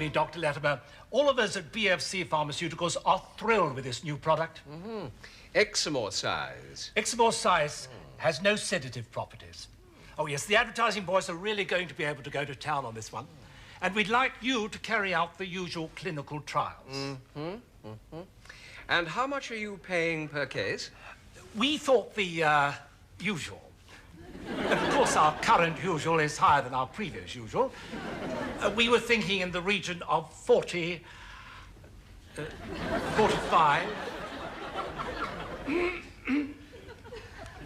me, Dr. Latimer. All of us at BFC Pharmaceuticals are thrilled with this new product. Exmoor size. Exmoor size has no sedative properties. Oh, yes, the advertising boys are really going to be able to go to town on this one. And we'd like you to carry out the usual clinical trials. And how much are you paying per case? We thought the usual. Of course, our current usual is higher than our previous usual. We were thinking in the region of 40, 45,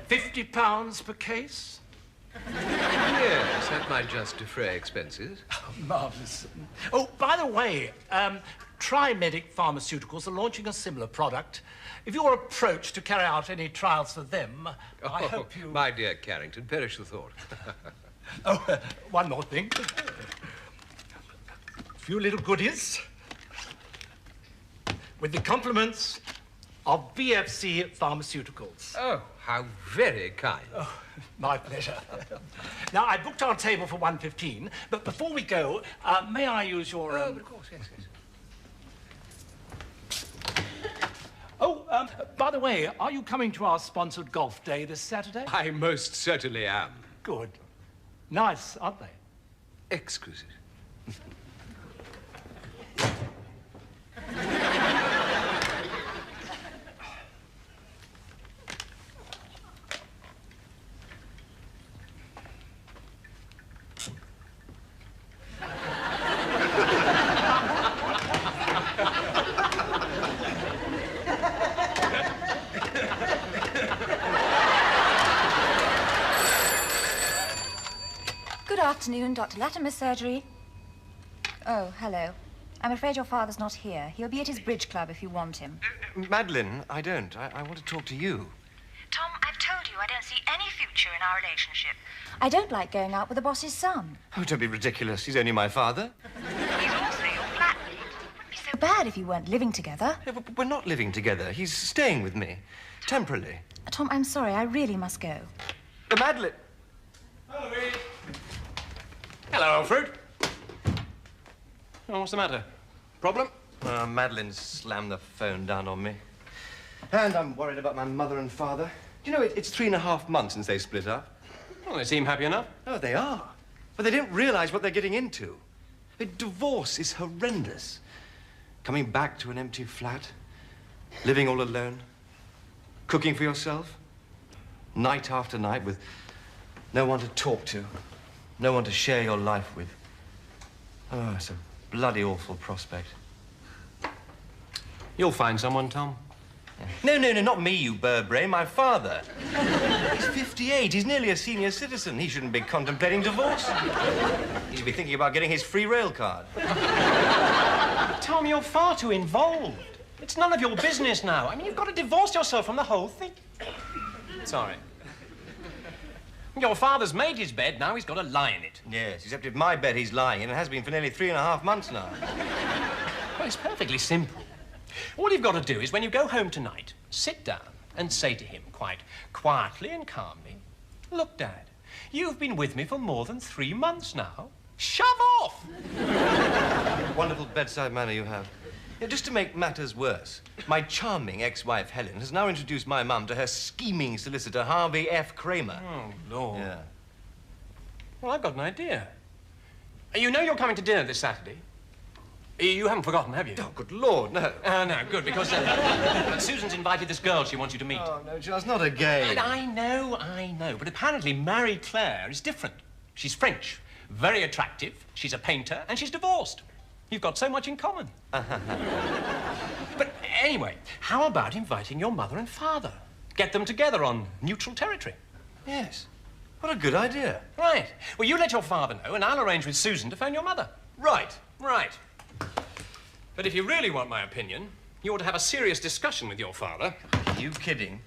£50 per case. Yes, that might just defray expenses. Oh, marvellous. Oh, by the way, Trimedic Pharmaceuticals are launching a similar product. If you're approached to carry out any trials for them, I hope you... My dear Carrington, perish the thought. One more thing. A few little goodies. With the compliments of BFC Pharmaceuticals. Oh, how very kind. Oh, my pleasure. Now, I booked our table for 1:15, but before we go, may I use your... Oh, of course, yes. Oh, by the way, are you coming to our sponsored golf day this Saturday? I most certainly am. Good. Nice, aren't they? Exquisite. Good afternoon, Dr. Latimer's surgery. Oh, hello. I'm afraid your father's not here. He'll be at his bridge club if you want him. Madeline, I don't. I want to talk to you. Tom, I've told you I don't see any future in our relationship. I don't like going out with the boss's son. Oh, don't be ridiculous. He's only my father. He's also your flatmate. Wouldn't be so Bad if you weren't living together. Yeah, but we're not living together. He's staying with me. Temporarily. Tom, I'm sorry. I really must go. Madeline! Hello, Louise. Hello, Alfred. Oh, what's the matter? Problem? Madeline slammed the phone down on me. And I'm worried about my mother and father. Do you know, it's 3.5 months since they split up. Well, they seem happy enough. Oh, they are. But they don't realize what they're getting into. A divorce is horrendous. Coming back to an empty flat, living all alone, cooking for yourself, night after night with no one to talk to, no one to share your life with. Oh, it's a bloody awful prospect. You'll find someone, Tom. No, not me, you bird brain, my father. He's 58. He's nearly a senior citizen. He shouldn't be contemplating divorce. He should be thinking about getting his free rail card. Tom, you're far too involved. It's none of your business now. I mean, you've got to divorce yourself from the whole thing. Sorry. Your father's made his bed, now he's got to lie in it. Yes, except in my bed he's lying in and has been for nearly 3.5 months now. Well, it's perfectly simple. All you've got to do is, when you go home tonight, sit down and say to him quite quietly and calmly, "Look, Dad, you've been with me for more than 3 months now. Shove off!" Wonderful bedside manner you have. Yeah, just to make matters worse, my charming ex-wife, Helen, has now introduced my mum to her scheming solicitor, Harvey F. Kramer. Oh, Lord. Yeah. Well, I've got an idea. You know you're coming to dinner this Saturday? You haven't forgotten, have you? Oh, good Lord, no. No, good, because Susan's invited this girl she wants you to meet. Oh, no, Charles, not again. And I know, but apparently Marie Claire is different. She's French, very attractive, she's a painter, and she's divorced. You've got so much in common. But anyway, how about inviting your mother and father? Get them together on neutral territory. Yes. What a good idea. Right. Well, you let your father know, and I'll arrange with Susan to phone your mother. Right. Right. But if you really want my opinion, you ought to have a serious discussion with your father. Are you kidding?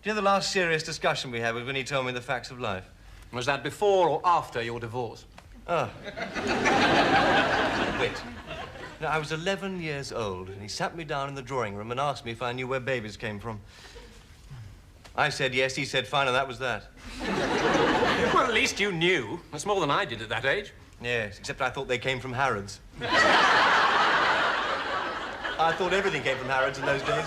Do you know the last serious discussion we had was when he told me the facts of life? Was that before or after your divorce? Oh. Wait. Now, I was 11 years old, and he sat me down in the drawing room and asked me if I knew where babies came from. I said yes, he said fine, and that was that. Well, at least you knew. That's more than I did at that age. Yes, except I thought they came from Harrods. I thought everything came from Harrods in those days.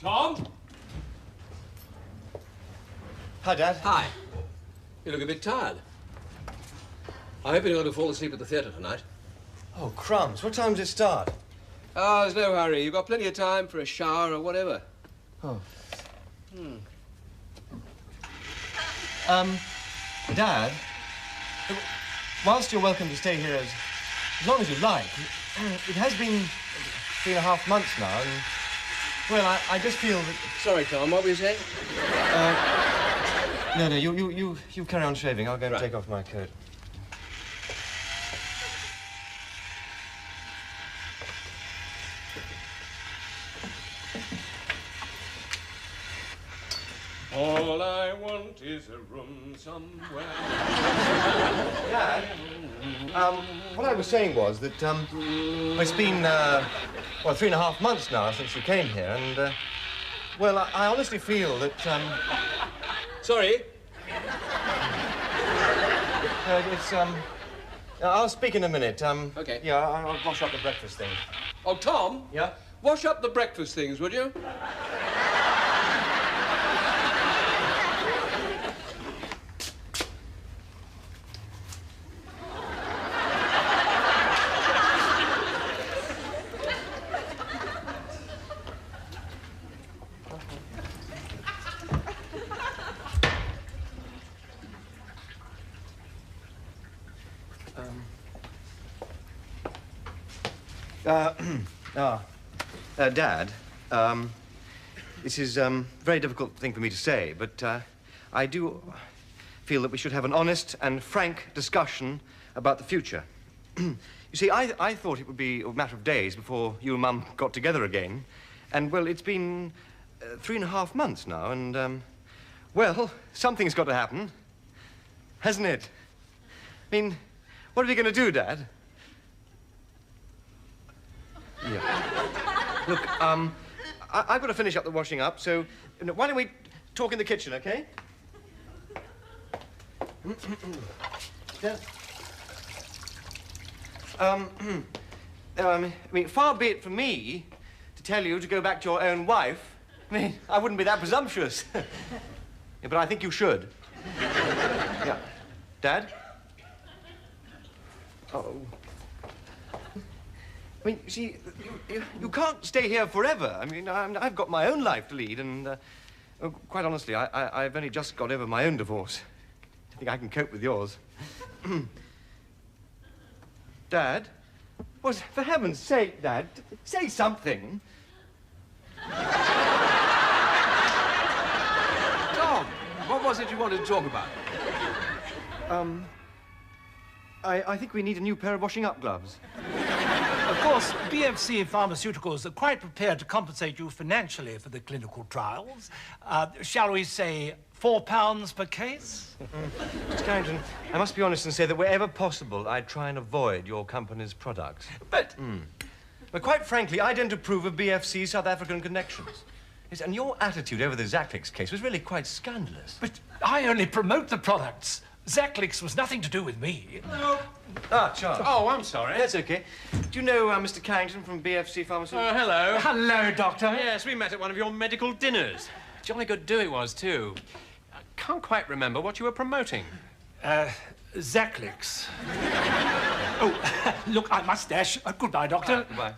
Tom? Hi, Dad. Hi. You look a bit tired. I hope you're not going to fall asleep at the theatre tonight. Oh, crumbs. What time does it start? Oh, there's no hurry. You've got plenty of time for a shower or whatever. Oh. Dad, whilst you're welcome to stay here as long as you like, it has been 3.5 months now, and, well, I just feel that... Sorry, Tom, what were you saying? No, you carry on shaving. I'll go and Right. take off my coat. All I want is a room somewhere. Dad, what I was saying was that, it's been, well, 3.5 months now since you came here, and, well, I honestly feel that, Sorry? it's, I'll speak in a minute. Okay. Yeah, I'll wash up the breakfast thing. Oh, Tom? Yeah? Wash up the breakfast things, would you? Dad, this is a very difficult thing for me to say, but I do feel that we should have an honest and frank discussion about the future. You see, I thought it would be a matter of days before you and Mum got together again, and, well, it's been 3.5 months now, and, well, something's got to happen, hasn't it? I mean, what are we going to do, Dad? Yeah. Look, I've got to finish up the washing up, so why don't we talk in the kitchen, okay? Yeah. I mean, far be it from me to tell you to go back to your own wife. I mean, I wouldn't be that presumptuous. Yeah, but I think you should. Yeah. Dad? Oh. I mean, see, you can't stay here forever. I mean, I've got my own life to lead, and quite honestly, I've only just got over my own divorce. I think I can cope with yours. Dad? Well, for heaven's sake, Dad, say something. Tom, what was it you wanted to talk about? I think we need a new pair of washing up gloves. Of course, BFC Pharmaceuticals are quite prepared to compensate you financially for the clinical trials. Shall we say £4 per case? Mr. Carrington, I must be honest and say that wherever possible, I try and avoid your company's products. But... But quite frankly, I don't approve of BFC's South African connections. Yes, and your attitude over the Zachlix case was really quite scandalous. But I only promote the products. Zachlix was nothing to do with me. No. Ah, Charles. Oh, I'm sorry. That's okay. Do you know Mr. Carrington from BFC Pharmaceuticals? Oh, hello. Hello, Doctor. Yes, we met at one of your medical dinners. Jolly good do it was, too. I can't quite remember what you were promoting. Zachlix. Oh, look, I must dash. Goodbye, Doctor. Goodbye.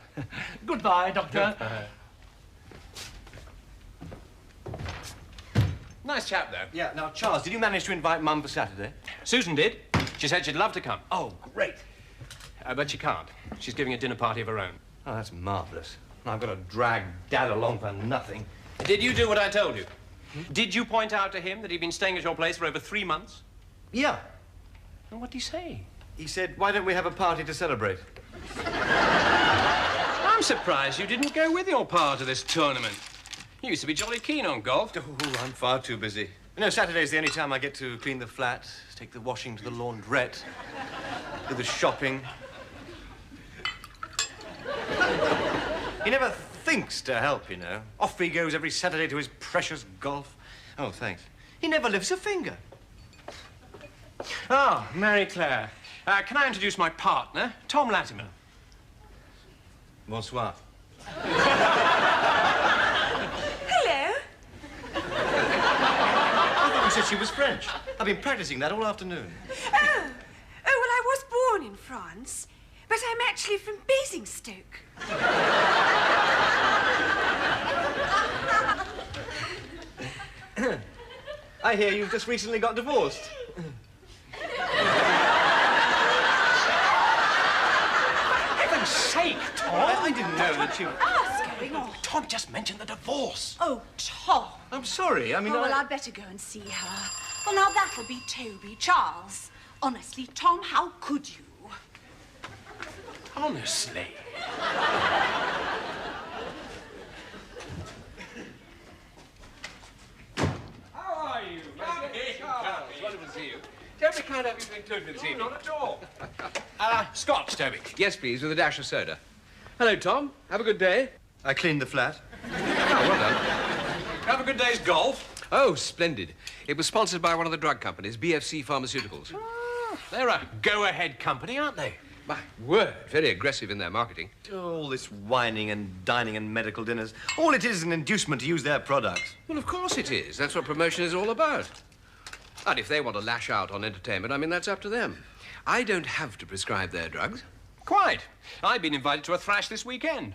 Goodbye, Doctor. Nice chap, though. Yeah, now, Charles, did you manage to invite Mum for Saturday? Susan did. She said she'd love to come. Oh, great. But she can't. She's giving a dinner party of her own. Oh, that's marvellous. I've got to drag Dad along for nothing. Did you do what I told you? Did you point out to him that he'd been staying at your place for over 3 months? Yeah. And what did he say? He said, why don't we have a party to celebrate? I'm surprised you didn't go with your pa to this tournament. You used to be jolly keen on golf. Oh, I'm far too busy. You know, Saturday's the only time I get to clean the flat, take the washing to the laundrette, do the shopping. He never thinks to help, you know. Off he goes every Saturday to his precious golf. Oh, thanks. He never lifts a finger. Oh, Mary Claire. Can I introduce my partner, Tom Latimer? Bonsoir. Hello. I thought you said she was French. I've been practicing that all afternoon. Oh, well, I was born in France, but I'm actually from Basingstoke. I hear you've just recently got divorced. Heaven's sake, Tom! I didn't know that you... What's going on? Tom just mentioned the divorce. Oh, Tom. I'm sorry, I mean, Oh, well, I'd better go and see her. Well, now that'll be Toby. Charles. Honestly, Tom, how could you? Honestly. How are you? Wonderful to see you. Don't be kind of you to include me this evening. Not at all. Scotch, Toby. Yes, please, with a dash of soda. Hello, Tom. Have a good day. I cleaned the flat. Oh, well done. Have a good day's golf. Oh, splendid. It was sponsored by one of the drug companies, BFC Pharmaceuticals. They're a go-ahead company, aren't they? My word, very aggressive in their marketing. All this whining and dining and medical dinners. All it is an inducement to use their products. Well, of course it is. That's what promotion is all about. And if they want to lash out on entertainment, I mean, that's up to them. I don't have to prescribe their drugs. Quite. I've been invited to a thrash this weekend.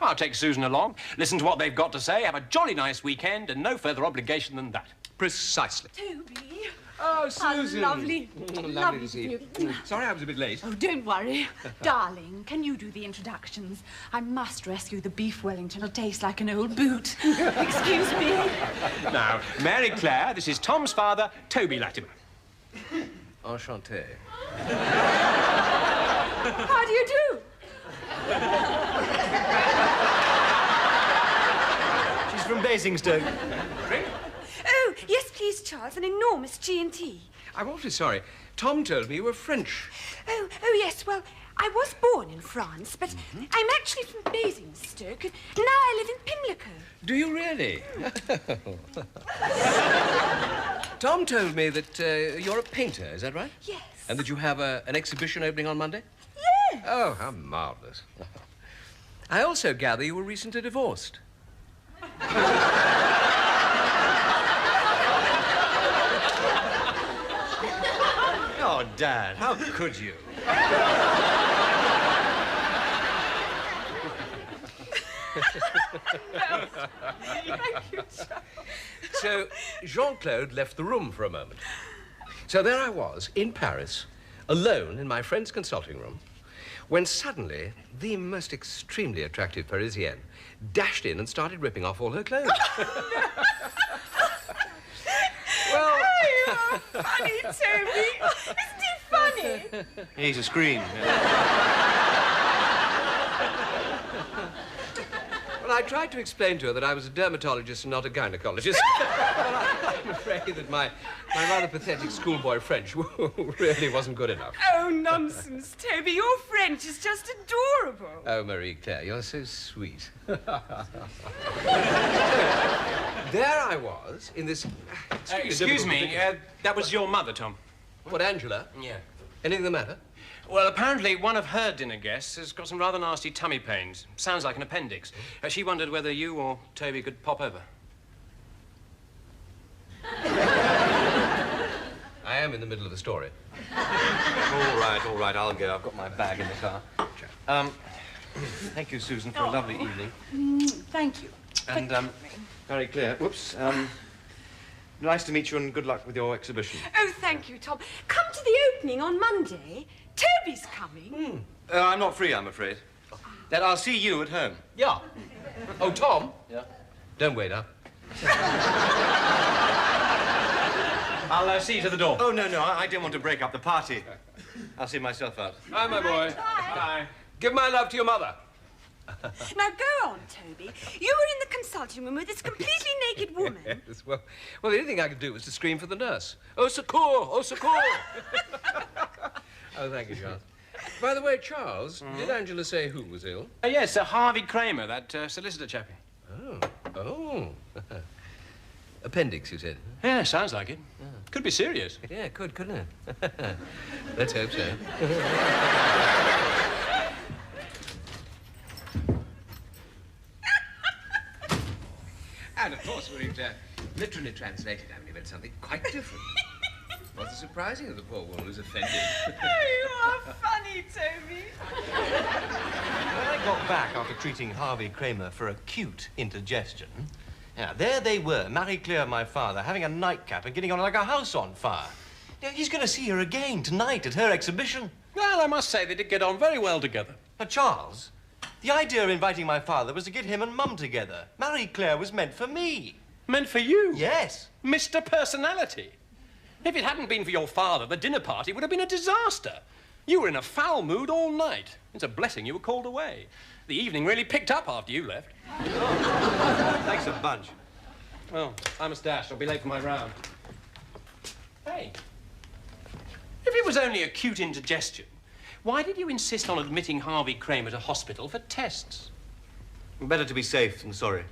I'll take Susan along, listen to what they've got to say, have a jolly nice weekend, and no further obligation than that. Precisely. Toby. Oh, Susan. How lovely. Lovely to see you. Sorry I was a bit late. Oh, don't worry. Darling, can you do the introductions? I must rescue the beef Wellington. It'll taste like an old boot. Excuse me. Now, Mary Claire, this is Tom's father, Toby Latimer. Enchanté. How do you do? She's from Basingstoke. Drink? Oh, yes, please, Charles. An enormous G&T. I'm awfully sorry. Tom told me you were French. Oh, yes, well, I was born in France, but I'm actually from Basingstoke, and now I live in Pimlico. Do you really? Tom told me that you're a painter, is that right? Yes. And that you have an exhibition opening on Monday? Yes. Oh, how marvellous. I also gather you were recently divorced. Oh, Dad, how could you? Thank you, Charles. So Jean-Claude left the room for a moment. So there I was, in Paris, alone in my friend's consulting room, when suddenly the most extremely attractive Parisienne dashed in and started ripping off all her clothes. Well... Oh, you're funny, Toby. Isn't he funny? He's a scream. Well, I tried to explain to her that I was a dermatologist and not a gynecologist. I'm afraid that my rather pathetic schoolboy French really wasn't good enough. Oh, nonsense, Toby. Your French is just adorable. Oh, Marie-Claire, you're so sweet. There I was, in this... Excuse me, that was your mother, Tom. What, Angela? Yeah. Anything the matter? Well, apparently one of her dinner guests has got some rather nasty tummy pains. Sounds like an appendix. She wondered whether you or Toby could pop over. I am in the middle of a story. All right, I'll go. I've got my bag in the car. Thank you, Susan, for a lovely evening. Thank you. And, very clear. Whoops. Nice to meet you and good luck with your exhibition. Oh, thank you, Tom. Come to the opening on Monday. Toby's coming. I'm not free, I'm afraid. Dad, I'll see you at home. Yeah. Oh, Tom? Yeah? Don't wait up. I'll see you to the door. Oh, no, I don't want to break up the party. I'll see myself out. Bye, my boy. Bye. Give my love to your mother. Now, go on, Toby. You were in the consulting room with this completely naked woman. Yes, well, the only thing I could do was to scream for the nurse. Oh, secours! Oh, secours! Oh, thank you, Charles. By the way, Charles, did Angela say who was ill? Yes, Harvey Kramer, that solicitor chappie. Oh. Appendix, you said? Yeah, sounds like it. Yeah. Could be serious. Yeah, it could, couldn't it? Let's hope so. And, of course, when it literally translated, I mean, it meant something quite different. Rather surprising that the poor woman was offended. Oh, you are funny, Toby. When I got back after treating Harvey Kramer for acute indigestion, there they were, Marie-Claire and my father, having a nightcap and getting on like a house on fire. He's going to see her again tonight at her exhibition. Well, I must say they did get on very well together. Now, Charles, the idea of inviting my father was to get him and Mum together. Marie-Claire was meant for me. Meant for you? Yes. Mr. Personality. If it hadn't been for your father, the dinner party would have been a disaster. You were in a foul mood all night. It's a blessing you were called away. The evening really picked up after you left. Thanks a bunch. Well, I must dash. I'll be late for my round. Hey, if it was only acute indigestion, why did you insist on admitting Harvey Kramer to hospital for tests? Better to be safe than sorry.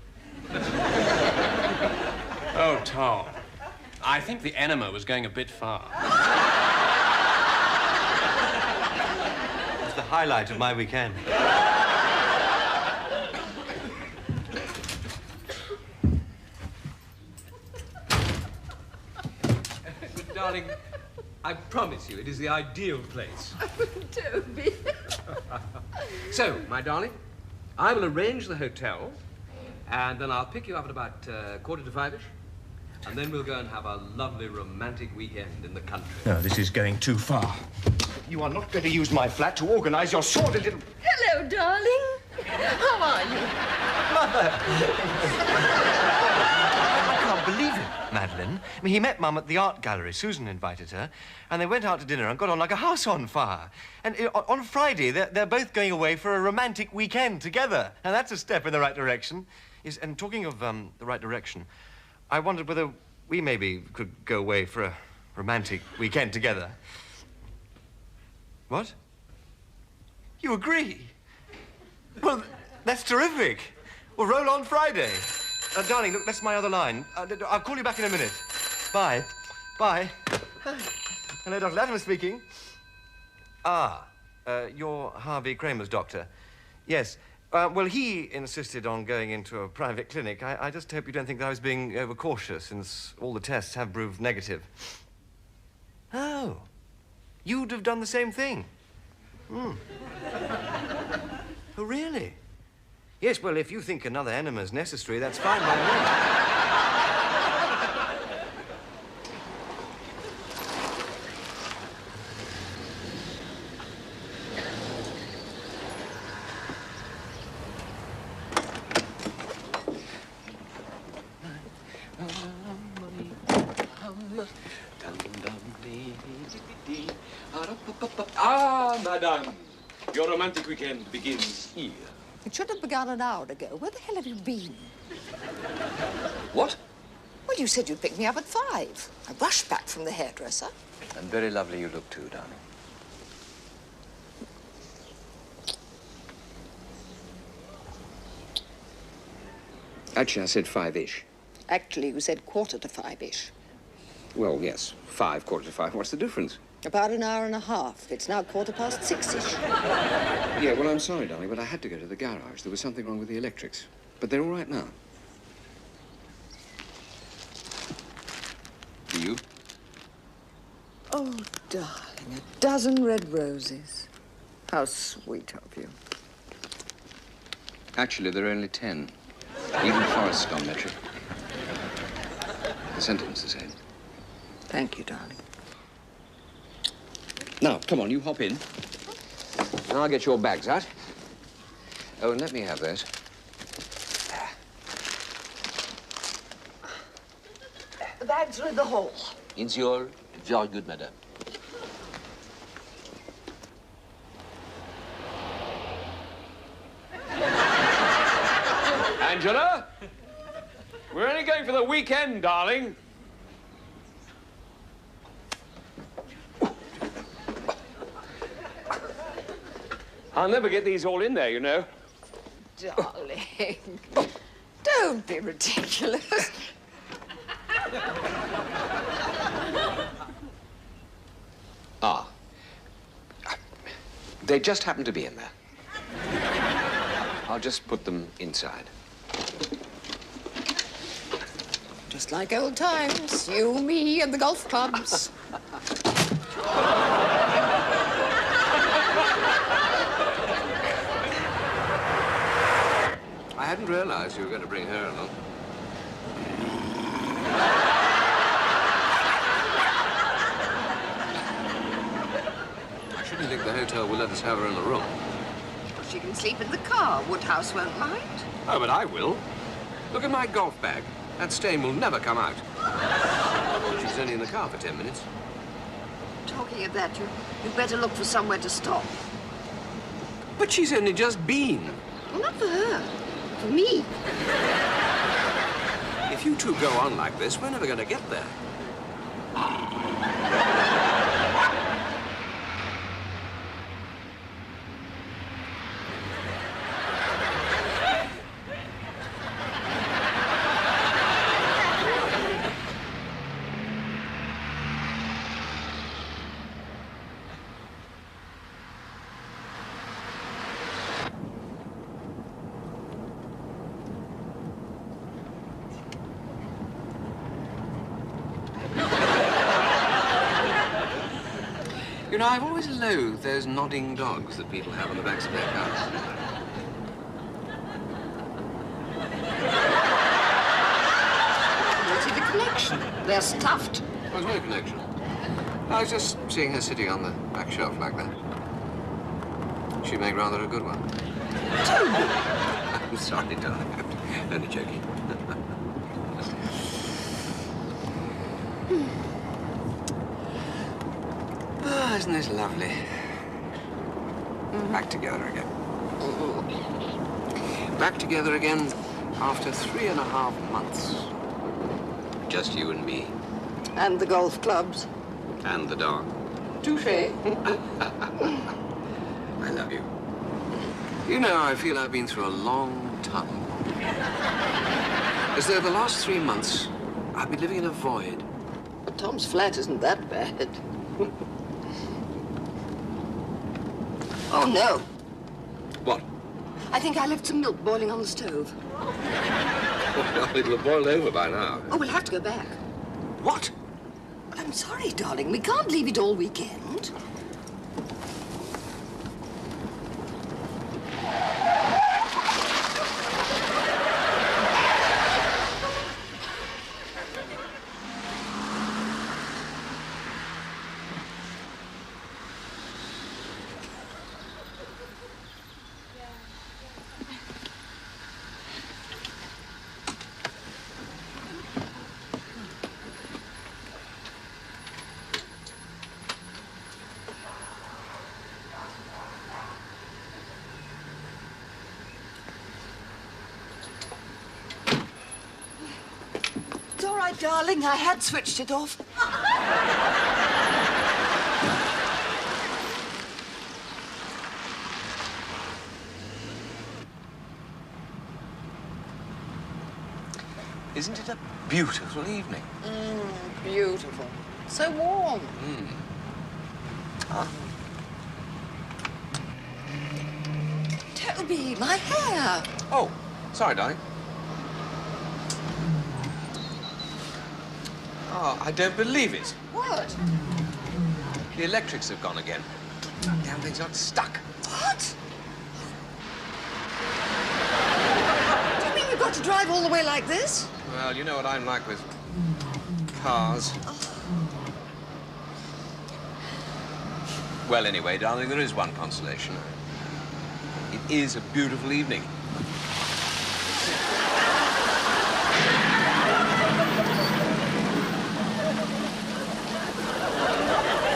Oh, Tom. I think the enema was going a bit far. It's the highlight of my weekend. But, darling, I promise you it is the ideal place. Toby. So, my darling, I will arrange the hotel, and then I'll pick you up at about 5:45-ish. And then we'll go and have a lovely romantic weekend in the country. No, this is going too far. You are not going to use my flat to organize your sordid little... Hello, darling. How are you? Mother! I can't believe it, Madeline. I mean, he met Mum at the art gallery. Susan invited her, and they went out to dinner and got on like a house on fire. And on Friday, they're both going away for a romantic weekend together. And that's a step in the right direction. And talking of the right direction, I wondered whether we maybe could go away for a romantic weekend together. What? You agree? Well, that's terrific. We'll roll on Friday. Darling, look, that's my other line. I'll call you back in a minute. Bye. Bye. Hello, Dr. Latimer speaking. You're Harvey Kramer's doctor. Yes. Well, he insisted on going into a private clinic. I just hope you don't think that I was being overcautious, since all the tests have proved negative. Oh. You'd have done the same thing. Hmm. Oh, really? Yes, well, if you think another enema is necessary, that's fine by me. Madame, your romantic weekend begins here. It should have begun an hour ago. Where the hell have you been? What? Well, you said you'd pick me up at 5. I rushed back from the hairdresser. And very lovely you look too, darling. Actually, I said 5-ish. Actually, you said 4:45-ish. Well, yes, 5, 4:45. What's the difference? About an hour and a half. It's now 6:15. Yeah, well, I'm sorry, darling, but I had to go to the garage. There was something wrong with the electrics. But they're all right now. Do you? Oh, darling, a dozen red roses. How sweet of you. Actually, there are only 10. Even Forrest's gone metric. The sentiment's the same. Thank you, darling. Now, come on, you hop in. And I'll get your bags out. Oh, and let me have those. The bags are in the hall. It's your very good, madame. Angela? We're only going for the weekend, darling. I'll never get these all in there, you know. Darling, don't be ridiculous. Ah. They just happen to be in there. I'll just put them inside. Just like old times. You, me, and the golf clubs. I hadn't realized you were going to bring her along. I shouldn't think the hotel will let us have her in the room. Well, she can sleep in the car. Woodhouse won't mind. Oh, but I will. Look at my golf bag. That stain will never come out. She's only in the car for 10 minutes. Talking of that, you'd better look for somewhere to stop. But she's only just been. Well, not for her. For me. If you two go on like this, we're never going to get there. You know, I've always loathed those nodding dogs that people have on the backs of their cars. You see the connection? They're stuffed. There's no connection. I was just seeing her sitting on the back shelf like that. She'd make rather a good one. I'm sorry, darling. I'm only joking. Oh, isn't this lovely? Back together again. Back together again after 3.5 months. Just you and me. And the golf clubs. And the dog. Touché. I love you. You know, I feel I've been through a long tunnel. As though the last 3 months, I've been living in a void. But Tom's flat isn't that bad. Oh, no. What? I think I left some milk boiling on the stove. Well, it'll have boiled over by now. Oh, we'll have to go back. What? I'm sorry, darling. We can't leave it all weekend. It's all right, darling. I had switched it off. Isn't it a beautiful evening? Beautiful. So warm. Toby, my hair. Oh, sorry, darling. Oh, I don't believe it. What? The electrics have gone again. Damn thing's got stuck. What? Do you mean you've got to drive all the way like this? Well, you know what I'm like with cars. Well, anyway, darling, there is one consolation. It is a beautiful evening.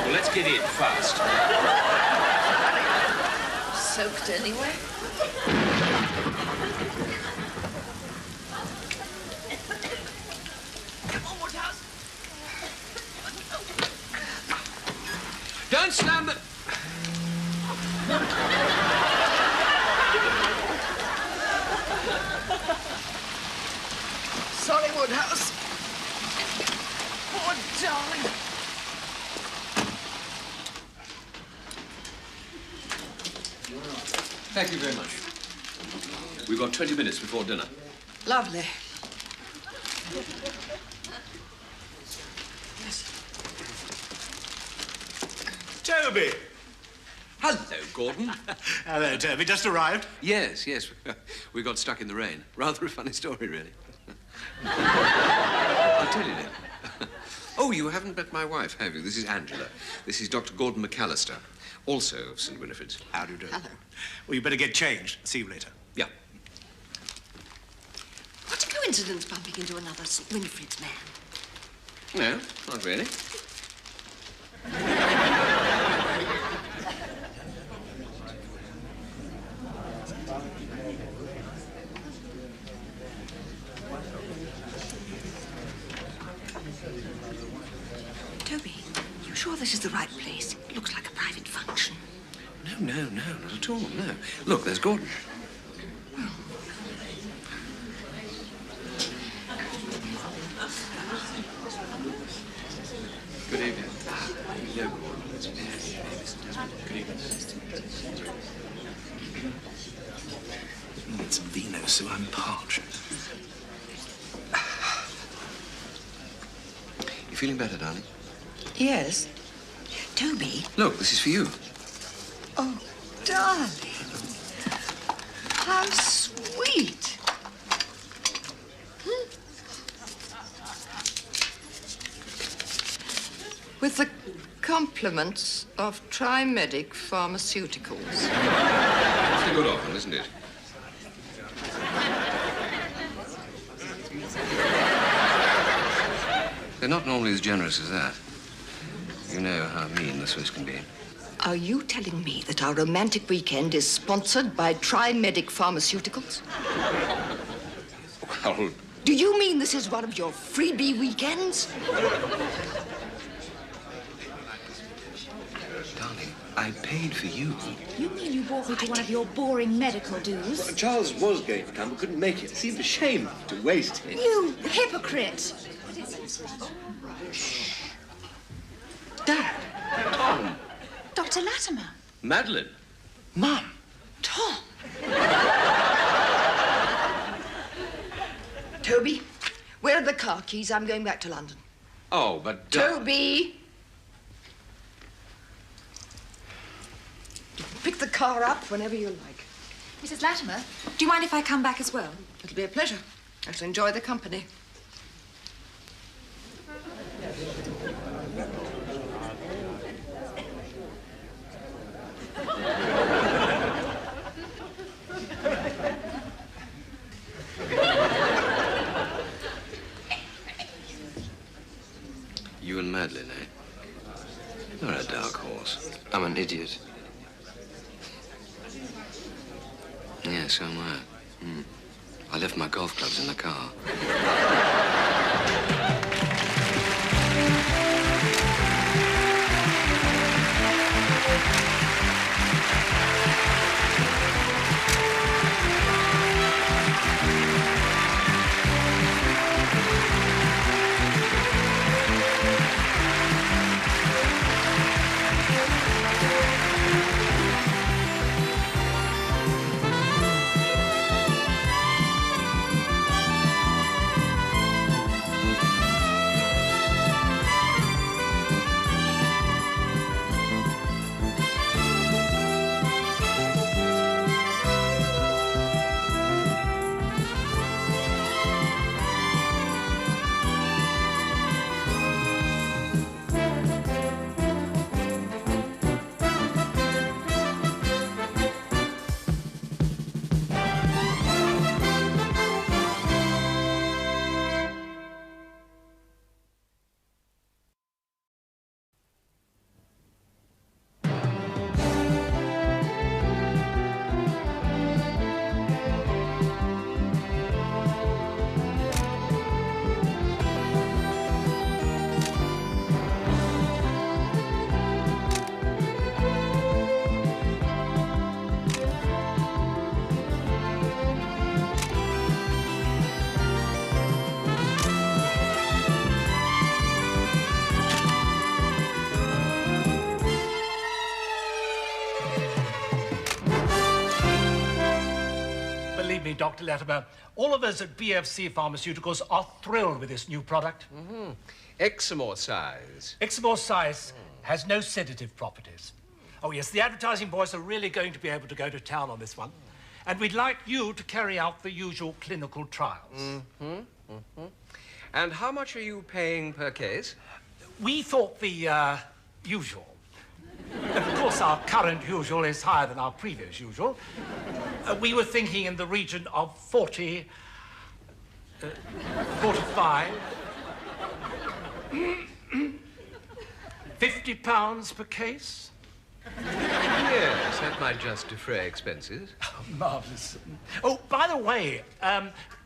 Well, let's get in fast. Soaked anyway. Don't slam the... Sorry, Woodhouse. darling. Thank you very much. We've got 20 minutes before dinner. Lovely. Toby! Hello, Gordon. Hello, Toby. Just arrived? Yes, yes. We got stuck in the rain. Rather a funny story, really. I'll tell you then. Oh, you haven't met my wife, have you? This is Angela. This is Dr. Gordon McAllister, also of St. Winifred's. How do you do? Hello. Well, you better get changed. See you later. Yeah. What a coincidence bumping into another St. Winifred's man. No, not really. Toby, you sure this is the right place? It looks like a private function. No, not at all, no. Look, there's Gordon. Good evening. Hello, Gordon. Good evening. It's vino, so I'm parched. You feeling better, darling? Yes. Toby. Look, this is for you. Oh, darling. How sweet. With the compliments of Trimedic Pharmaceuticals. It's a good offer, isn't it? They're not normally as generous as that. You know how mean the Swiss can be. Are you telling me that our romantic weekend is sponsored by Trimedic Pharmaceuticals? Well, Do you mean this is one of your freebie weekends? darling, I paid for you. You mean you brought me to one of your boring medical dues? Charles was going to come but couldn't make it. It seemed a shame to waste it. You hypocrite! Dad. Tom. Dr. Latimer. Madeline. Mum! Tom. Toby, where are the car keys? I'm going back to London. Oh, but... Toby! You can pick the car up whenever you like. Mrs. Latimer, do you mind if I come back as well? It'll be a pleasure. I shall enjoy the company. You and Madeline, eh? You're a dark horse. I'm an idiot. Yeah, so am I. I left my golf clubs in the car. Dr. Latimer. All of us at BFC Pharmaceuticals are thrilled with this new product. Exmoor size. Exmoor size has no sedative properties. Oh, yes, the advertising boys are really going to be able to go to town on this one. And we'd like you to carry out the usual clinical trials. And how much are you paying per case? We thought the usual. Of course, our current usual is higher than our previous usual. We were thinking in the region of 40, 45, £50 per case. Yes, that might just defray expenses. Oh, marvellous. Oh, by the way,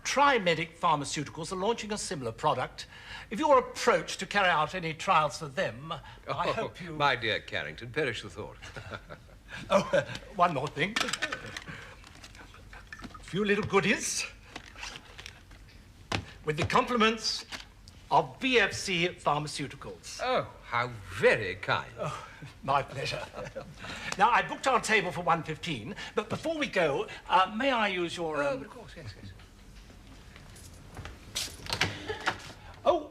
Trimedic Pharmaceuticals are launching a similar product. If you're approached to carry out any trials for them, I hope you... My dear Carrington, perish the thought. Oh, one more thing. A few little goodies. With the compliments of BFC Pharmaceuticals. Oh, how very kind. Oh, my pleasure. Now, I booked our table for 1:15, but before we go, may I use your... Oh, of course, yes, yes. Oh,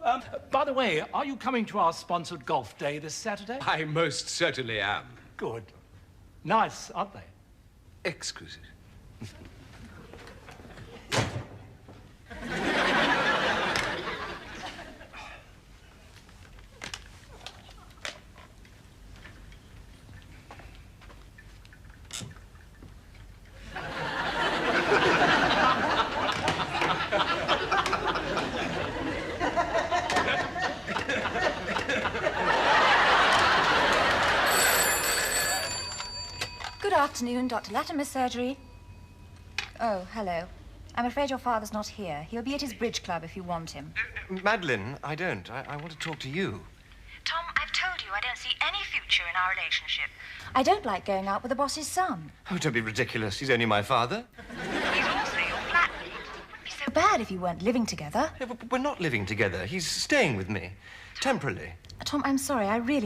by the way, are you coming to our sponsored golf day this Saturday? I most certainly am. Good. Nice, aren't they? Exquisite. Good afternoon, Dr. Latimer's surgery. Oh, hello. I'm afraid your father's not here. He'll be at his bridge club if you want him. Madeline, I don't. I want to talk to you. Tom, I've told you I don't see any future in our relationship. I don't like going out with the boss's son. Oh, don't be ridiculous. He's only my father. He's also your flatmate. Wouldn't be so Bad if you weren't living together. Yeah, but we're not living together. He's staying with me. Temporarily. Tom, I'm sorry. I really